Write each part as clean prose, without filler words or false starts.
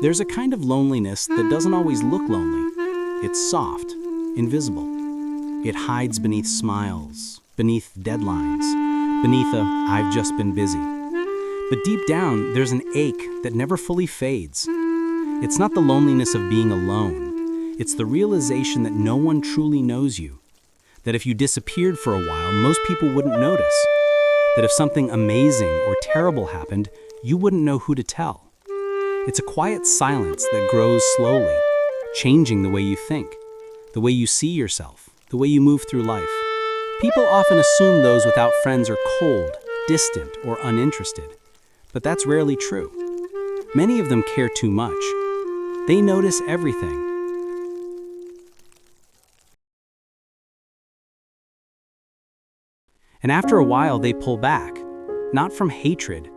There's a kind of loneliness that doesn't always look lonely. It's soft, invisible. It hides beneath smiles, beneath deadlines, beneath a "I've just been busy." But deep down, there's an ache that never fully fades. It's not the loneliness of being alone. It's the realization that no one truly knows you. That if you disappeared for a while, most people wouldn't notice. That if something amazing or terrible happened, you wouldn't know who to tell. It's a quiet silence that grows slowly, changing the way you think, the way you see yourself, the way you move through life. People often assume those without friends are cold, distant, or uninterested. But that's rarely true. Many of them care too much. They notice everything. And after a while, they pull back, not from hatred,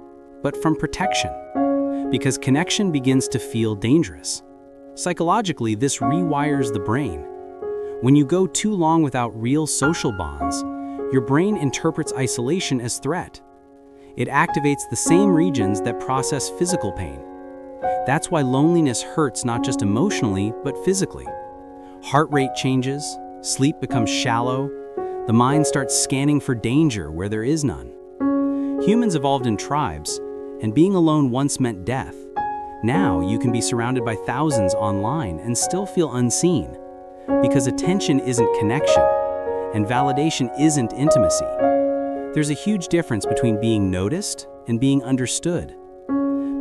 but from protection. Because connection begins to feel dangerous. Psychologically, this rewires the brain. When you go too long without real social bonds, your brain interprets isolation as threat. It activates the same regions that process physical pain. That's why loneliness hurts not just emotionally, but physically. Heart rate changes, sleep becomes shallow, the mind starts scanning for danger where there is none. Humans evolved in tribes, and being alone once meant death. Now you can be surrounded by thousands online and still feel unseen, because attention isn't connection, and validation isn't intimacy. There's a huge difference between being noticed and being understood.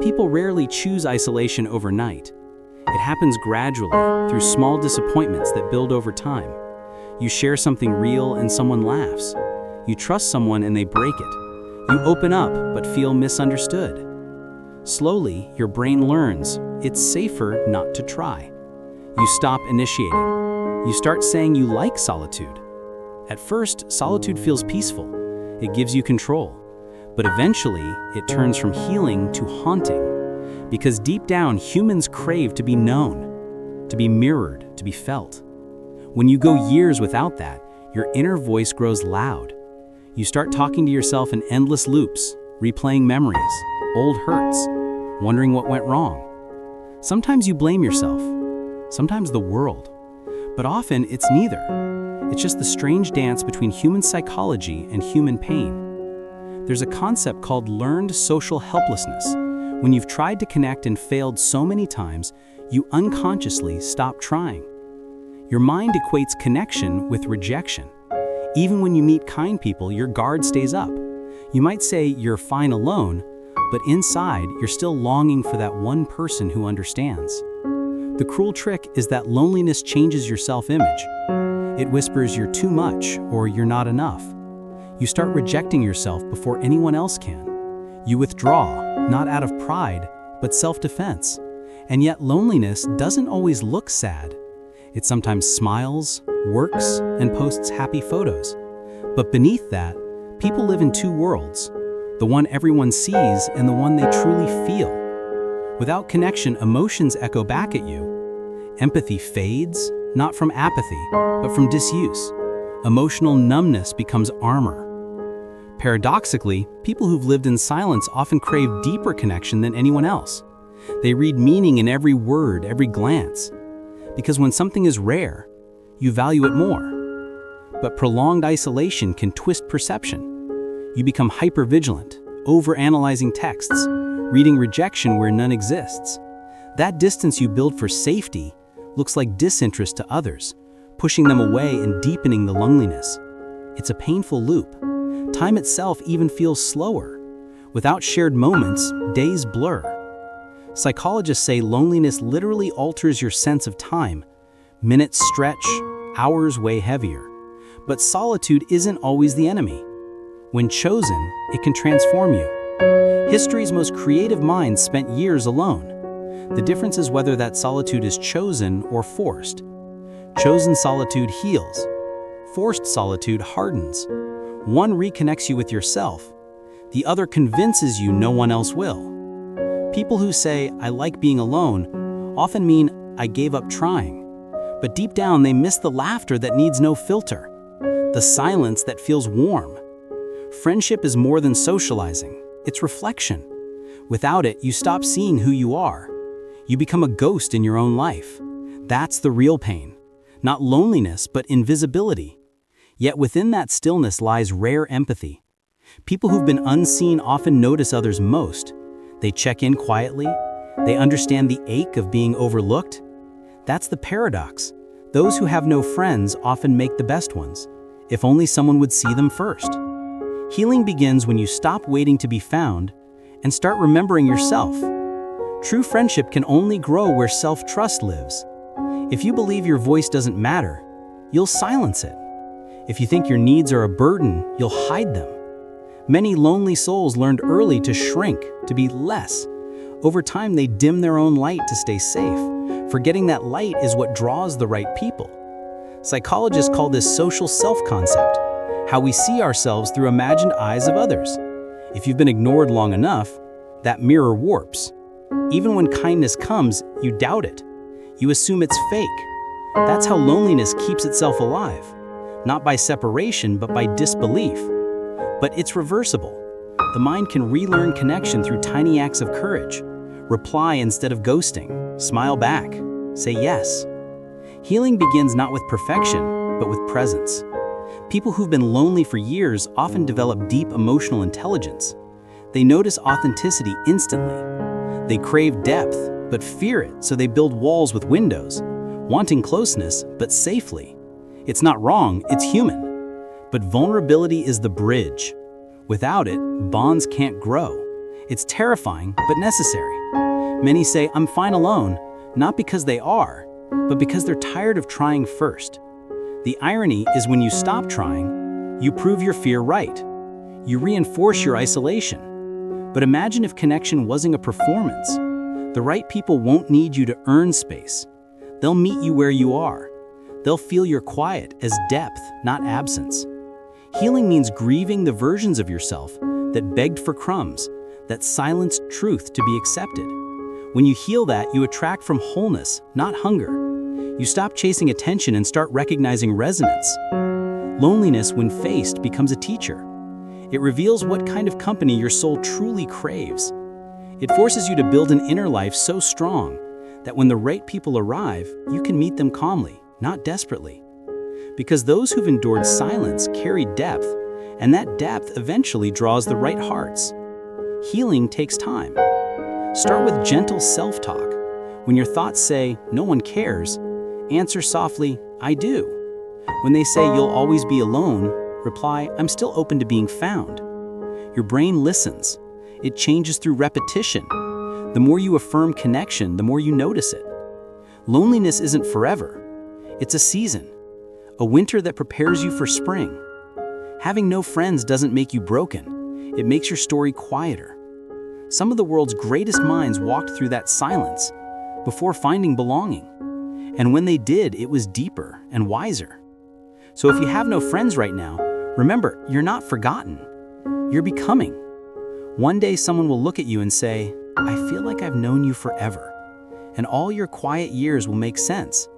People rarely choose isolation overnight. It happens gradually, through small disappointments that build over time. You share something real and someone laughs. You trust someone and they break it. You open up but feel misunderstood. Slowly, your brain learns it's safer not to try. You stop initiating. You start saying you like solitude. At first, solitude feels peaceful. It gives you control. But eventually, it turns from healing to haunting. Because deep down, humans crave to be known, to be mirrored, to be felt. When you go years without that, your inner voice grows loud. You start talking to yourself in endless loops, replaying memories, old hurts, wondering what went wrong. Sometimes you blame yourself, sometimes the world. But often, it's neither. It's just the strange dance between human psychology and human pain. There's a concept called learned social helplessness. When you've tried to connect and failed so many times, you unconsciously stop trying. Your mind equates connection with rejection. Even when you meet kind people, your guard stays up. You might say you're fine alone, but inside, you're still longing for that one person who understands. The cruel trick is that loneliness changes your self-image. It whispers you're too much or you're not enough. You start rejecting yourself before anyone else can. You withdraw, not out of pride, but self-defense. And yet loneliness doesn't always look sad. It sometimes smiles, works, and posts happy photos. But beneath that, people live in two worlds, the one everyone sees and the one they truly feel. Without connection, emotions echo back at you. Empathy fades, not from apathy, but from disuse. Emotional numbness becomes armor. Paradoxically, people who've lived in silence often crave deeper connection than anyone else. They read meaning in every word, every glance. Because when something is rare, you value it more. But prolonged isolation can twist perception. You become hypervigilant, overanalyzing texts, reading rejection where none exists. That distance you build for safety looks like disinterest to others, pushing them away and deepening the loneliness. It's a painful loop. Time itself even feels slower. Without shared moments, days blur. Psychologists say loneliness literally alters your sense of time. Minutes stretch, hours weigh heavier. But solitude isn't always the enemy. When chosen, it can transform you. History's most creative minds spent years alone. The difference is whether that solitude is chosen or forced. Chosen solitude heals. Forced solitude hardens. One reconnects you with yourself. The other convinces you no one else will. People who say, "I like being alone," often mean, "I gave up trying." But deep down, they miss the laughter that needs no filter, the silence that feels warm. Friendship is more than socializing. It's reflection. Without it, you stop seeing who you are. You become a ghost in your own life. That's the real pain. Not loneliness, but invisibility. Yet within that stillness lies rare empathy. People who've been unseen often notice others most. They check in quietly. They understand the ache of being overlooked. That's the paradox. Those who have no friends often make the best ones, if only someone would see them first. Healing begins when you stop waiting to be found and start remembering yourself. True friendship can only grow where self-trust lives. If you believe your voice doesn't matter, you'll silence it. If you think your needs are a burden, you'll hide them. Many lonely souls learned early to shrink, to be less. Over time, they dim their own light to stay safe, forgetting that light is what draws the right people. Psychologists call this social self-concept, how we see ourselves through imagined eyes of others. If you've been ignored long enough, that mirror warps. Even when kindness comes, you doubt it. You assume it's fake. That's how loneliness keeps itself alive, not by separation, but by disbelief. But it's reversible. The mind can relearn connection through tiny acts of courage. Reply instead of ghosting. Smile back. Say yes. Healing begins not with perfection, but with presence. People who've been lonely for years often develop deep emotional intelligence. They notice authenticity instantly. They crave depth, but fear it, so they build walls with windows, wanting closeness, but safely. It's not wrong, it's human. But vulnerability is the bridge. Without it, bonds can't grow. It's terrifying, but necessary. Many say, "I'm fine alone," not because they are, but because they're tired of trying first. The irony is when you stop trying, you prove your fear right. You reinforce your isolation. But imagine if connection wasn't a performance. The right people won't need you to earn space. They'll meet you where you are. They'll feel your quiet as depth, not absence. Healing means grieving the versions of yourself that begged for crumbs, that silenced truth to be accepted. When you heal that, you attract from wholeness, not hunger. You stop chasing attention and start recognizing resonance. Loneliness, when faced, becomes a teacher. It reveals what kind of company your soul truly craves. It forces you to build an inner life so strong that when the right people arrive, you can meet them calmly, not desperately. Because those who've endured silence carry depth, and that depth eventually draws the right hearts. Healing takes time. Start with gentle self-talk. When your thoughts say, "No one cares," answer softly, "I do." When they say, "You'll always be alone," reply, "I'm still open to being found." Your brain listens. It changes through repetition. The more you affirm connection, the more you notice it. Loneliness isn't forever. It's a season. A winter that prepares you for spring. Having no friends doesn't make you broken. It makes your story quieter. Some of the world's greatest minds walked through that silence before finding belonging. And when they did, it was deeper and wiser. So if you have no friends right now, remember, you're not forgotten. You're becoming. One day someone will look at you and say, "I feel like I've known you forever." And all your quiet years will make sense.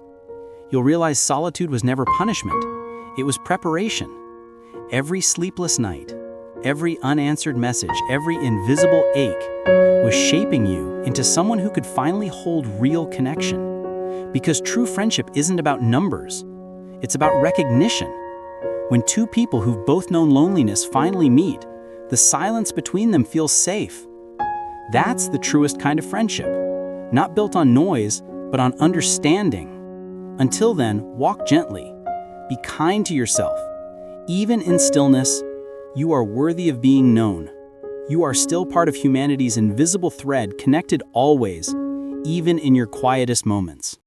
You'll realize solitude was never punishment. It was preparation. Every sleepless night, every unanswered message, every invisible ache was shaping you into someone who could finally hold real connection. Because true friendship isn't about numbers. It's about recognition. When two people who've both known loneliness finally meet, the silence between them feels safe. That's the truest kind of friendship. Not built on noise, but on understanding. Until then, walk gently. Be kind to yourself. Even in stillness, you are worthy of being known. You are still part of humanity's invisible thread, connected always, even in your quietest moments.